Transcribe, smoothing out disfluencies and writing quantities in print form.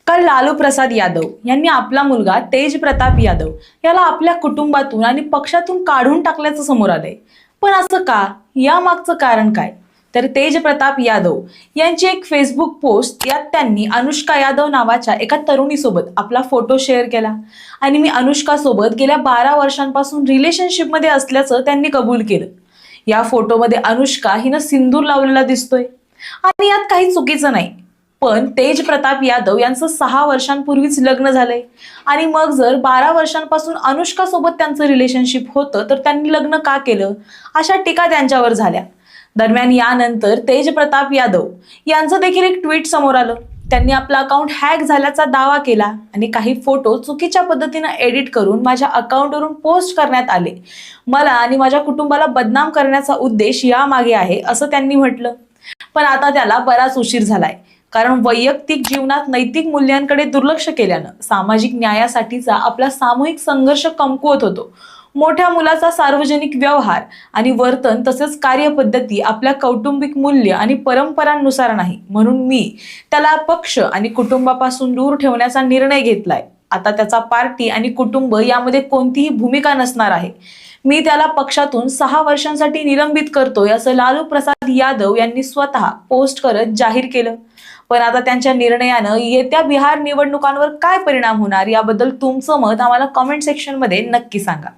काल लालू प्रसाद यादव यांनी आपला मुलगा तेज प्रताप यादव याला आपल्या कुटुंबातून आणि पक्षातून काढून टाकल्याचं समोर आलंय। पण असं का? या मागचं कारण काय? तर तेज प्रताप यादव यांची एक फेसबुक पोस्ट, यात त्यांनी अनुष्का यादव नावाच्या एका तरुणीसोबत आपला फोटो शेअर केला आणि मी अनुष्का सोबत गेल्या 12 वर्षांपासून रिलेशनशिप मध्ये असल्याचं त्यांनी कबूल केलं। या फोटोमध्ये अनुष्का हिनं सिंदूर लावलेला दिसतोय आणि यात काही चुकीचं नाही। पण तेज प्रताप यादव यांचं 6 वर्षांपूर्वीच लग्न झालंय आणि मग जर 12 वर्षांपासून अनुष्का सोबत त्यांचं रिलेशनशिप होतं तर त्यांनी लग्न का केलं, अशा टीका त्यांच्यावर झाल्या। दरम्यान यानंतर तेज प्रताप यादव यांचं देखील एक ट्विट समोर आलं। त्यांनी आपलं अकाउंट हॅक झाल्याचा दावा केला आणि काही फोटो चुकीच्या पद्धतीने एडिट करून माझ्या अकाउंटवरून पोस्ट करण्यात आले। मला आणि माझ्या कुटुंबाला बदनाम करण्याचा उद्देश यामागे आहे असं त्यांनी म्हटलं। पण आता त्याला बराच उशीर झालाय, कारण वैयक्तिक जीवनात नैतिक मूल्यांकडे दुर्लक्ष केल्यानं सामाजिक न्यायासाठीचा आपला सामूहिक संघर्ष कमकुवत होतो। मोठ्या मुलाचा सार्वजनिक व्यवहार आणि वर्तन तसेच कार्यपद्धती आपल्या कौटुंबिक मूल्य आणि परंपरांनुसार नाही, म्हणून मी त्याला पक्ष आणि कुटुंबापासून दूर ठेवण्याचा निर्णय घेतलाय। आता त्याचा पार्टी आणि कुटुंब यामध्ये कोणतीही भूमिका नसणार आहे। मी त्याला पक्षातून 6 वर्षांसाठी निलंबित करतोय असं लालू प्रसाद यादव यांनी स्वतः पोस्ट करत जाहीर केलं। पण आता त्यांच्या निर्णयानं येत्या बिहार निवडणुकांवर काय परिणाम होणार, याबद्दल तुमचं मत आम्हाला कमेंट सेक्शन मध्ये नक्की सांगा।